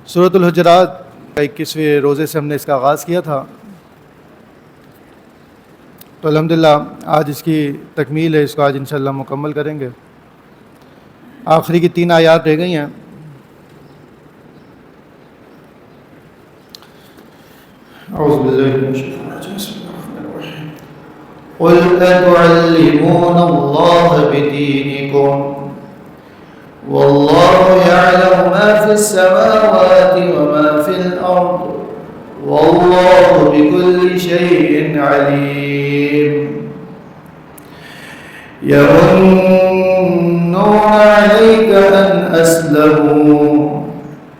سورۃ الحجرات 21ویں روزے سے ہم نے اس کا آغاز کیا تھا، تو الحمدللہ آج اس کی تکمیل ہے، اس کو آج انشاءاللہ مکمل کریں گے۔ آخری کی 3 آیات رہ گئی ہیں۔ اعوذ باللہ من الشیطان الرجیم، بسم اللہ الرحمن الرحیم۔ قل اتعلمون اللہ بدینکم واللہ یعلم ما فی السماوات وما فی الارض واللہ بكل شیء علیم۔ يمنون عليك أن أسلموا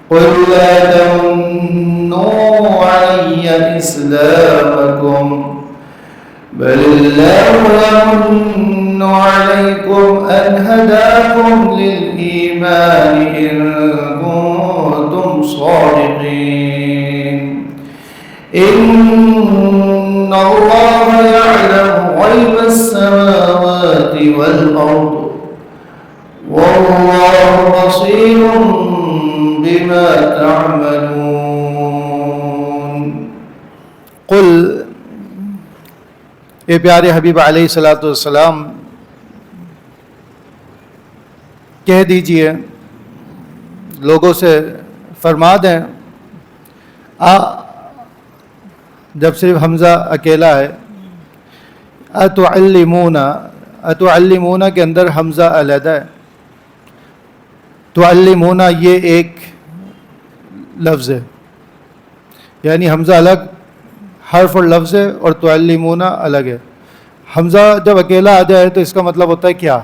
قل لا تمنوا علي إسلامكم بل الله يمن عليكم أن هداكم للإيمان إن كنتم صادقين إن الله يعلم غيب السماوات والأرض والله بصير بما تعملون۔ قل، اے پیارے حبیب علیہ الصلوۃ والسلام، کہہ دیجئے، لوگوں سے فرما دیں، جب صرف حمزہ اکیلا ہے، اتعلمون، اتعلمون کے اندر حمزہ علیحدہ ہے، تعلمون یہ ایک لفظ ہے، یعنی حمزہ الگ حرف اور لفظ ہے، اور تعلمون الگ ہے۔ حمزہ جب اکیلا آ جائے تو اس کا مطلب ہوتا ہے کیا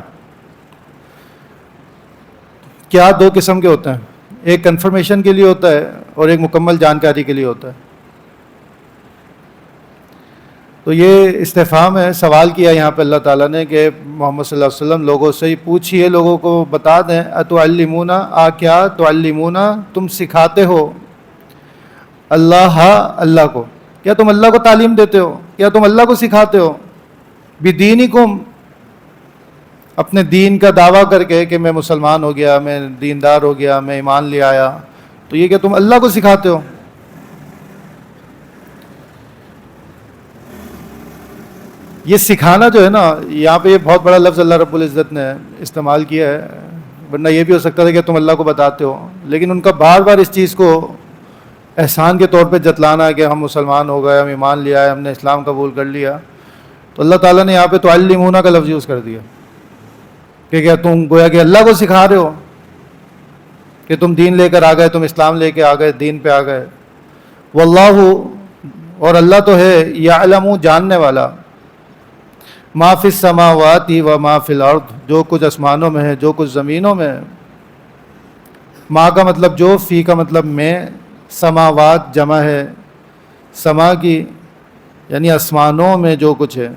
2 قسم کے ہوتے ہیں، ایک کنفرمیشن کے لیے ہوتا ہے اور ایک مکمل جانکاری کے لیے ہوتا ہے۔ تو یہ استفہام ہے، سوال کیا یہاں پہ اللہ تعالیٰ نے کہ محمد صلی اللہ علیہ وسلم لوگوں سے ہی پوچھئے، لوگوں کو بتا دیں، اتعلمون، کیا تعلمون، تم سکھاتے ہو، اللہ کو، کیا تم اللہ کو تعلیم دیتے ہو، کیا تم اللہ کو سکھاتے ہو، بدینکم، اپنے دین کا دعویٰ کر کے کہ میں مسلمان ہو گیا، میں دیندار ہو گیا، میں ایمان لے آیا، تو یہ کہ تم اللہ کو سکھاتے ہو۔ یہ سکھانا جو ہے نا، یہاں پہ یہ بہت بڑا لفظ اللہ رب العزت نے استعمال کیا ہے، ورنہ یہ بھی ہو سکتا تھا کہ تم اللہ کو بتاتے ہو، لیکن ان کا بار بار اس چیز کو احسان کے طور پہ جتلانا ہے کہ ہم مسلمان ہو گئے، ہم ایمان لیا ہے، ہم نے اسلام قبول کر لیا، تو اللہ تعالیٰ نے یہاں پہ تعلمون کا لفظ یوز کر دیا کہ کیا تم گویا کہ اللہ کو سکھا رہے ہو کہ تم دین لے کر آ گئے، تم اسلام لے کے آ گئے، دین پہ آ گئے۔ واللہ، اور اللہ تو ہے، یعلم، جاننے والا، ما فی السماوات و ما فی الارض، جو کچھ آسمانوں میں ہے، جو کچھ زمینوں میں ہے۔ ما کا مطلب جو، فی کا مطلب میں، سماوات جمع ہے سما کی، یعنی آسمانوں میں جو کچھ ہے،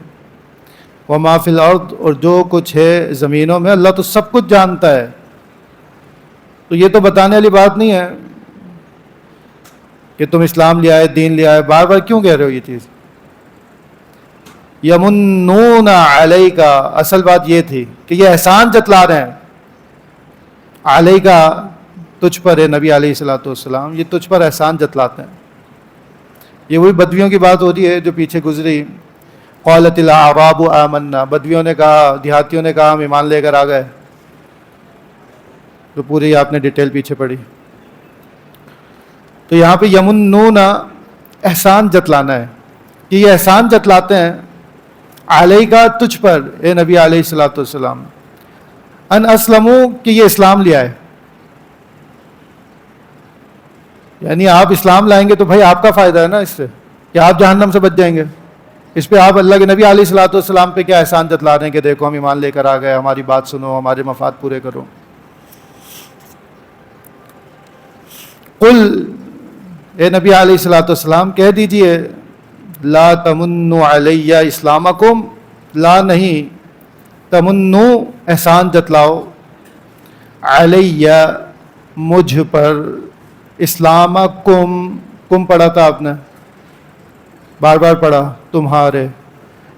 و ما فی الارض، اور جو کچھ ہے زمینوں میں، اللہ تو سب کچھ جانتا ہے۔ تو یہ تو بتانے والی بات نہیں ہے کہ تم اسلام لے آئے، دین لے آئے، بار بار کیوں کہہ رہے ہو یہ چیز؟ یمنون علیک، اصل بات یہ تھی کہ یہ احسان جتلا رہے ہیں، علیک، تجھ پر ہے نبی علیہ الصلوۃ والسلام، یہ تجھ پر احسان جتلاتے ہیں۔ یہ وہی بدویوں کی بات ہو رہی ہے جو پیچھے گزری، قالت الاعراب آمنا، بدویوں نے کہا، دیہاتیوں نے کہا ہم ایمان لے کر آ گئے، تو پوری آپ نے ڈیٹیل پیچھے پڑھی۔ تو یہاں پہ یمنون احسان جتلانا ہے، کہ یہ احسان جتلاتے ہیں، علیکا، تجھ پر اے نبی علیہ الصلوۃ والسلام، ان اسلموا، کہ یہ اسلام لے آئے، یعنی آپ اسلام لائیں گے تو بھائی آپ کا فائدہ ہے نا اس سے، کہ آپ جہنم سے بچ جائیں گے۔ اس پہ آپ اللہ کے نبی علیہ الصلوۃ والسلام پہ کیا احسان جتلا رہے ہیں کہ دیکھو ہم ایمان لے کر آ گئے، ہماری بات سنو، ہمارے مفاد پورے کرو۔ قل، اے نبی علیہ الصلوۃ والسلام کہہ دیجئے، لا تمنوا علی اسلامکم، لا نہیں، تمنو احسان جتلاؤ، علی مجھ پر، اسلامکم، کم پڑھا تھا آپ نے، بار بار پڑھا، تمہارے،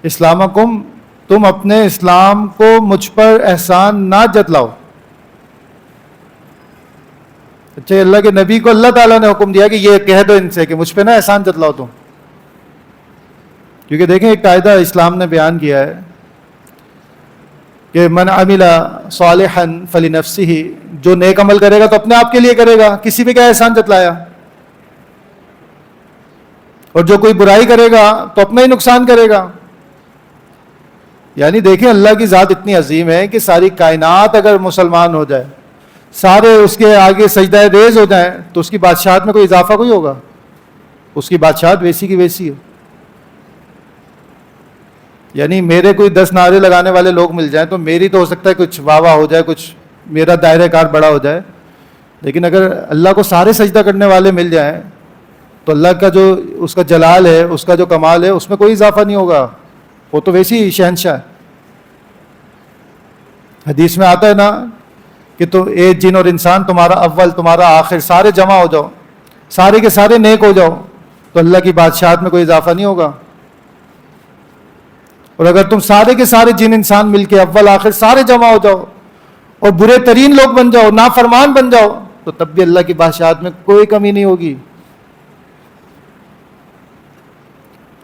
اسلامکم، تم اپنے اسلام کو مجھ پر احسان نہ جتلاؤ، اچھا اللہ کے نبی کو اللہ تعالیٰ نے حکم دیا کہ یہ کہہ دو ان سے کہ مجھ پہ نہ احسان جتلاؤ تم. کیونکہ دیکھیں ایک قاعدہ اسلام نے بیان کیا ہے کہ من عمل صالحا فلنفسہ، جو نیک عمل کرے گا تو اپنے آپ کے لیے کرے گا، کسی پہ کیا احسان جتلایا. اور جو کوئی برائی کرے گا تو اپنا ہی نقصان کرے گا. یعنی دیکھیں اللہ کی ذات اتنی عظیم ہے کہ ساری کائنات اگر مسلمان ہو جائے، سارے اس کے آگے سجدہ ریز ہو جائیں، تو اس کی بادشاہت میں کوئی اضافہ کوئی ہوگا؟ اس کی بادشاہت ویسی کی ویسی ہے. یعنی میرے کوئی 10 نعرے لگانے والے لوگ مل جائیں تو میری تو ہو سکتا ہے کچھ واہ واہ ہو جائے، کچھ میرا دائرہ کار بڑا ہو جائے، لیکن اگر اللہ کو سارے سجدہ کرنے والے مل جائیں تو اللہ کا جو اس کا جلال ہے، اس کا جو کمال ہے، اس میں کوئی اضافہ نہیں ہوگا، وہ تو ویسی ہی شہنشاہ ہے. حدیث میں آتا ہے نا کہ تو اے جن اور انسان، تمہارا اول تمہارا آخر سارے جمع ہو جاؤ، سارے کے سارے نیک ہو جاؤ، تو اللہ کی بادشاہت میں کوئی اضافہ نہیں ہوگا. اور اگر تم سارے کے سارے جن انسان مل کے اول آخر سارے جمع ہو جاؤ اور برے ترین لوگ بن جاؤ، نافرمان بن جاؤ، تو تب بھی اللہ کی بادشاہت میں کوئی کمی نہیں ہوگی.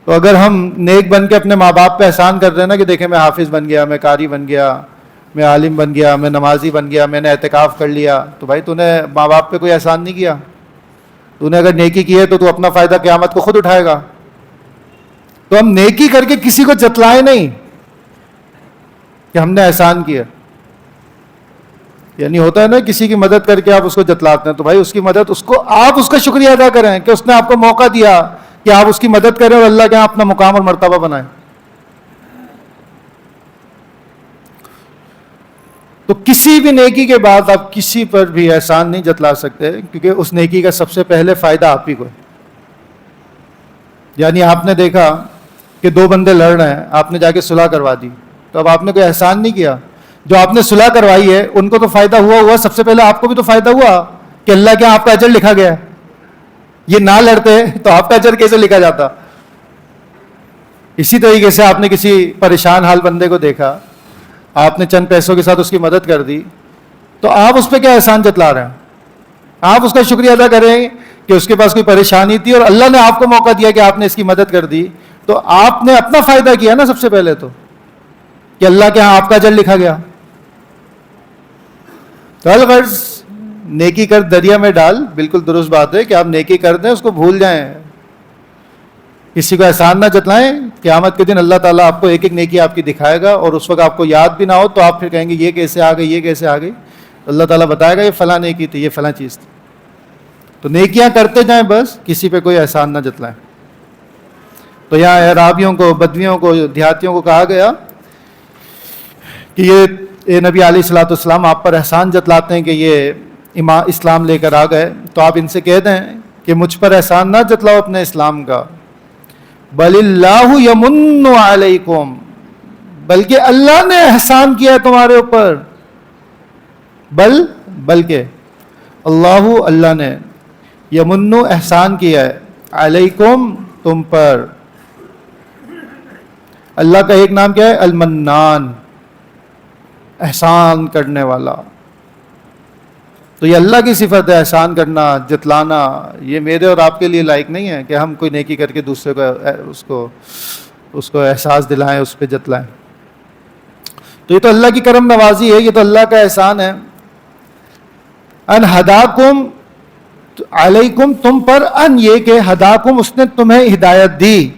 تو اگر ہم نیک بن کے اپنے ماں باپ پہ احسان کر رہے ہیں نا کہ دیکھیں میں حافظ بن گیا، میں قاری بن گیا، میں عالم بن گیا، میں نمازی بن گیا، میں نے اعتکاف کر لیا، تو بھائی تو نے ماں باپ پہ کوئی احسان نہیں کیا. تو نے اگر نیکی کی ہے تو اپنا فائدہ قیامت کو خود اٹھائے گا. تو ہم نیکی کر کے کسی کو جتلائیں نہیں کہ ہم نے احسان کیا. یعنی ہوتا ہے نا کسی کی مدد کر کے آپ اس کو جتلاتے ہیں، تو بھائی اس کی مدد، اس کو آپ اس کا شکریہ ادا کریں کہ اس نے آپ کو موقع دیا کہ آپ اس کی مدد کریں اور اللہ کے یہاں اپنا مقام اور مرتبہ بنائیں. تو کسی بھی نیکی کے بعد آپ کسی پر بھی احسان نہیں جتلا سکتے، کیونکہ اس نیکی کا سب سے پہلے فائدہ آپ ہی کو ہے. یعنی آپ نے دیکھا کہ 2 بندے لڑ رہے ہیں، آپ نے جا کے صلح کروا دی، تو اب آپ نے کوئی احسان نہیں کیا. جو آپ نے صلح کروائی ہے ان کو تو فائدہ ہوا، سب سے پہلے آپ کو بھی تو فائدہ ہوا کہ اللہ کے آپ کا اجر لکھا گیا. یہ نہ لڑتے تو آپ کا اجر کیسے لکھا جاتا؟ اسی طریقے سے آپ نے کسی پریشان حال بندے کو دیکھا، آپ نے چند پیسوں کے ساتھ اس کی مدد کر دی، تو آپ اس پہ کیا احسان جتلا رہے ہیں؟ آپ اس کا شکریہ ادا کریں کہ اس کے پاس کوئی پریشانی تھی اور اللہ نے آپ کو موقع دیا کہ آپ نے اس کی مدد کر دی، تو آپ نے اپنا فائدہ کیا نا سب سے پہلے تو، کہ اللہ کے ہاں آپ کا اجر لکھا گیا. تو الغرض نیکی کر دریا میں ڈال، بالکل درست بات ہے کہ آپ نیکی کر دیں، اس کو بھول جائیں، کسی کو احسان نہ جتلائیں. قیامت کے دن اللہ تعالیٰ آپ کو ایک ایک نیکی آپ کی دکھائے گا، اور اس وقت آپ کو یاد بھی نہ ہو تو آپ پھر کہیں گے یہ کیسے آ گئی، یہ کیسے آ گئی. اللہ تعالیٰ بتائے گا یہ فلاں نیکی تھی، یہ فلاں چیز تھی. تو نیکیاں کرتے جائیں، بس کسی پہ کوئی احسان نہ جتلائیں. تو یہاں اعرابیوں کو، بدویوں کو، دیہاتیوں کو کہا گیا کہ یہ نبی علیہ الصلوۃ والسلام آپ پر احسان جتلاتے ہیں کہ یہ اسلام لے کر آ گئے، تو آپ ان سے کہہ دیں کہ مجھ پر احسان نہ جتلاؤ اپنے اسلام کا. بل اللہ یمن علیکم، بلکہ اللہ نے احسان کیا ہے تمہارے اوپر. بلکہ اللہ نے یمن احسان کیا ہے علیکم تم پر. اللہ کا ایک نام کیا ہے؟ المنان، احسان کرنے والا. تو یہ اللہ کی صفت ہے، احسان کرنا، جتلانا. یہ میرے اور آپ کے لیے لائق نہیں ہے کہ ہم کوئی نیکی کر کے دوسرے کو اس کو احساس دلائیں، اس پہ جتلائیں. تو یہ تو اللہ کی کرم نوازی ہے، یہ تو اللہ کا احسان ہے. ان ہداکم علیکم، تم پر، ان یہ کہ ہداکم اس نے تمہیں ہدایت دی.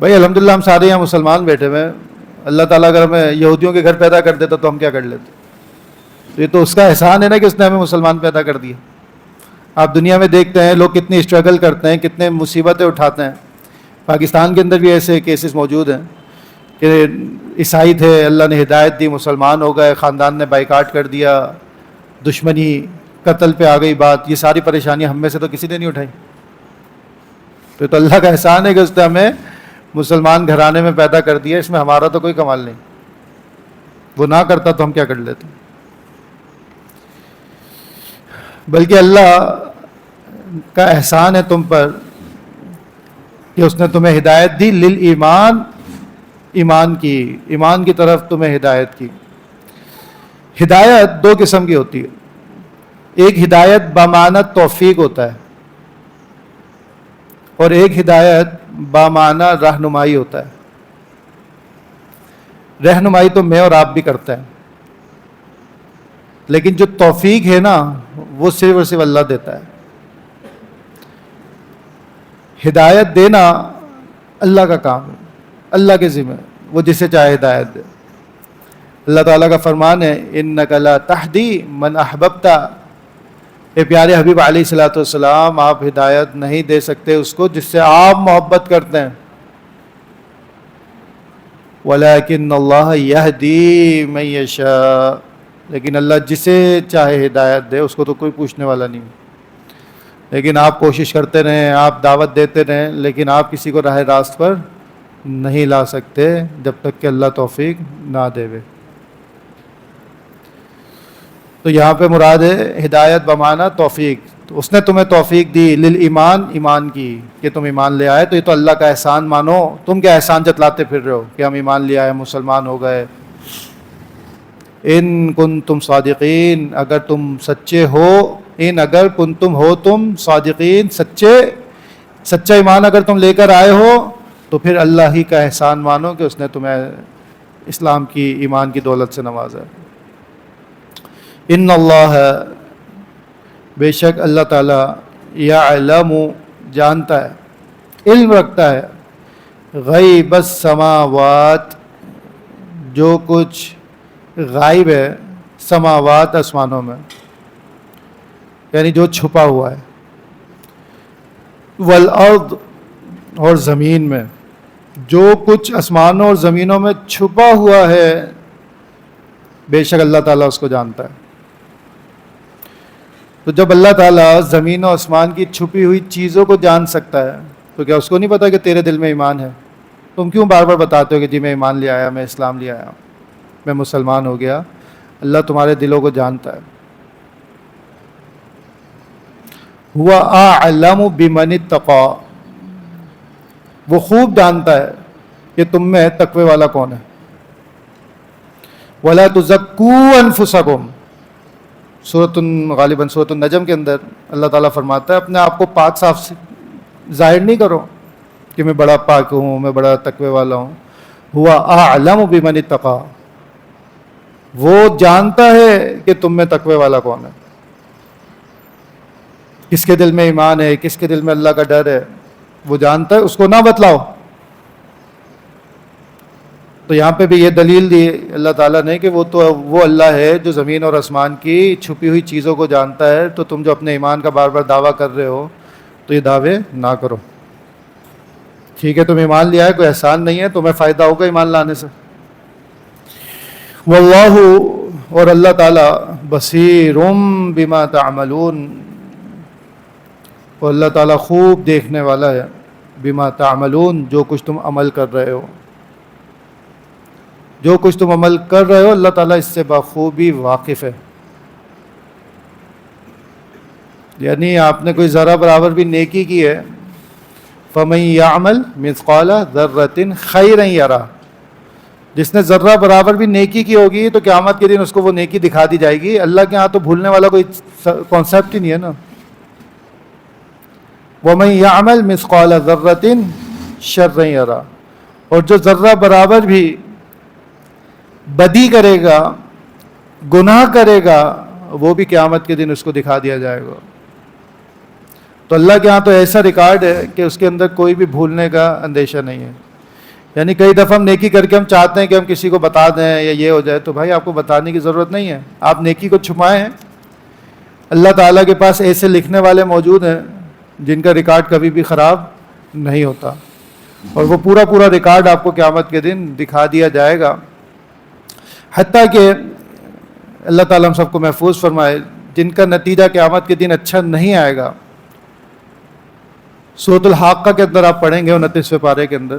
بھائی الحمدللہ ہم سارے یہاں مسلمان بیٹھے ہوئے ہیں. اللہ تعالیٰ اگر ہمیں یہودیوں کے گھر پیدا کر دیتا تو ہم کیا کر لیتے؟ تو یہ تو اس کا احسان ہے نا کہ اس نے ہمیں مسلمان پیدا کر دیا. آپ دنیا میں دیکھتے ہیں لوگ کتنی اسٹرگل کرتے ہیں، کتنے مصیبتیں اٹھاتے ہیں. پاکستان کے اندر بھی ایسے کیسز موجود ہیں کہ عیسائی تھے، اللہ نے ہدایت دی، مسلمان ہو گئے، خاندان نے بائیکاٹ کر دیا، دشمنی، قتل پہ آ گئی بات. یہ ساری پریشانیاں ہم میں سے تو کسی نے نہیں اٹھائی. تو یہ تو اللہ کا احسان ہے کہ اس نے ہمیں مسلمان گھرانے میں پیدا کر دیا. اس میں ہمارا تو کوئی کمال نہیں. وہ نہ کرتا تو ہم کیا کر لیتے. بلکہ اللہ کا احسان ہے تم پر کہ اس نے تمہیں ہدایت دی للایمان، ایمان کی طرف تمہیں ہدایت کی. ہدایت 2 قسم کی ہوتی ہے. ایک ہدایت بامعنی توفیق ہوتا ہے اور ایک ہدایت بامعنی رہنمائی ہوتا ہے. رہنمائی تو میں اور آپ بھی کرتے ہیں، لیکن جو توفیق ہے نا وہ صرف اور صرف اللہ دیتا ہے. ہدایت دینا اللہ کا کام ہے، اللہ کے ذمہ، وہ جسے چاہے ہدایت دے. اللہ تعالیٰ کا فرمان ہے اِنَّكَ لَا تَهْدِي مَنْ أَحْبَبْتَ. اے پیارے حبیب علیہ الصلوۃ والسلام، آپ ہدایت نہیں دے سکتے اس کو جس سے آپ محبت کرتے ہیں. وَلَكِنَّ اللَّهَ يَهْدِي مَن يَشَاءُ. لیکن اللہ جسے چاہے ہدایت دے، اس کو تو کوئی پوچھنے والا نہیں. لیکن آپ کوشش کرتے رہیں، آپ دعوت دیتے رہیں، لیکن آپ کسی کو راہ راست پر نہیں لا سکتے جب تک کہ اللہ توفیق نہ دے. تو یہاں پہ مراد ہے ہدایت بمعنی توفیق. تو اس نے تمہیں توفیق دی للایمان، ایمان کی، کہ تم ایمان لے آئے. تو یہ تو اللہ کا احسان مانو. تم کیا احسان جتلاتے پھر رہے ہو کہ ہم ایمان لے آئے، مسلمان ہو گئے. ان کنتم صادقین، اگر تم سچے ہو. ان اگر کنتم ہو تم صادقین، سچا ایمان اگر تم لے کر آئے ہو تو پھر اللہ ہی کا احسان مانو کہ اس نے تمہیں اسلام کی، ایمان کی دولت سے نوازا. ان اللہ، بے شک اللہ تعالیٰ، یعلم، جانتا ہے، علم رکھتا ہے، غیب السماوات، جو کچھ غائب ہے سماوات، آسمانوں میں، یعنی جو چھپا ہوا ہے، والارض، اور زمین میں، جو کچھ آسمانوں اور زمینوں میں چھپا ہوا ہے بے شک اللہ تعالیٰ اس کو جانتا ہے. تو جب اللہ تعالیٰ زمین و آسمان کی چھپی ہوئی چیزوں کو جان سکتا ہے تو کیا اس کو نہیں پتا کہ تیرے دل میں ایمان ہے؟ تم کیوں بار بار بتاتے ہو کہ جی میں ایمان لے آیا، میں اسلام لے آیا، میں مسلمان ہو گیا؟ اللہ تمہارے دلوں کو جانتا ہے. ہوا اعلم بمن اتقى، وہ خوب جانتا ہے کہ تم میں تقوی والا کون ہے. ولا تزکوا انفسکم، غالباً سورۃ النجم کے اندر اللہ تعالیٰ فرماتا ہے اپنے آپ کو پاک صاف ظاہر نہیں کرو کہ میں بڑا پاک ہوں، میں بڑا تقوی والا ہوں. ہوا اعلم بمن اتقى، وہ جانتا ہے کہ تم میں تقوی والا کون ہے. کس کے دل میں ایمان ہے، کس کے دل میں اللہ کا ڈر ہے، وہ جانتا ہے، اس کو نہ بتلاؤ. تو یہاں پہ بھی یہ دلیل دی اللہ تعالیٰ نے کہ وہ اللہ ہے جو زمین اور آسمان کی چھپی ہوئی چیزوں کو جانتا ہے. تو تم جو اپنے ایمان کا بار بار دعویٰ کر رہے ہو تو یہ دعوے نہ کرو. ٹھیک ہے، تم ایمان لیا ہے، کوئی احسان نہیں ہے، تمہیں فائدہ ہوگا ایمان لانے سے. واللہ، اور اللہ تعالیٰ، بصیر بما تعملون، اور اللہ تعالیٰ خوب دیکھنے والا ہے، بما تعملون، جو کچھ تم عمل کر رہے ہو. جو کچھ تم عمل کر رہے ہو اللہ تعالیٰ اس سے بخوبی واقف ہے. یعنی آپ نے کوئی ذرہ برابر بھی نیکی کی ہے، فَمَن يَعْمَلْ مِثْقَالَ ذَرَّةٍ خَيْرًا يَرَهُ، جس نے ذرہ برابر بھی نیکی کی ہوگی تو قیامت کے دن اس کو وہ نیکی دکھا دی جائے گی. اللہ کے ہاں تو بھولنے والا کوئی کانسیپٹ ہی نہیں ہے نا. وَمَن يَعْمَلْ مِثْقَالَ ذَرَّةٍ شَرًّا يَرَهُ، اور جو ذرہ برابر بھی بدی کرے گا، گناہ کرے گا، وہ بھی قیامت کے دن اس کو دکھا دیا جائے گا. تو اللہ کے ہاں تو ایسا ریکارڈ ہے کہ اس کے اندر کوئی بھی بھولنے کا اندیشہ نہیں ہے. یعنی کئی دفعہ ہم نیکی کر کے ہم چاہتے ہیں کہ ہم کسی کو بتا دیں یا یہ ہو جائے، تو بھائی آپ کو بتانے کی ضرورت نہیں ہے. آپ نیکی کو چھپائیں ہیں. اللہ تعالیٰ کے پاس ایسے لکھنے والے موجود ہیں جن کا ریکارڈ کبھی بھی خراب نہیں ہوتا، اور وہ پورا ریکارڈ آپ کو قیامت کے دن دکھا دیا جائے گا. حتیٰ کہ اللہ تعالیٰ ہم سب کو محفوظ فرمائے، جن کا نتیجہ قیامت کے دن اچھا نہیں آئے گا. سورۃ الحاقہ کے اندر آپ پڑھیں گے 29ویں پارے کے اندر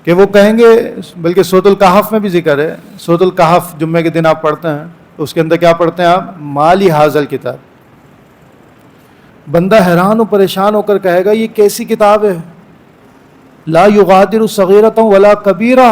کہ وہ کہیں گے، بلکہ سورۃ الکہف میں بھی ذکر ہے. سورۃ الکہف جمعے کے دن آپ پڑھتے ہیں تو اس کے اندر کیا پڑھتے ہیں آپ؟ مالی حاضل کتاب. بندہ حیران و پریشان ہو کر کہے گا یہ کیسی کتاب ہے، لا یغادر صغیرۃ ولا کبیرہ،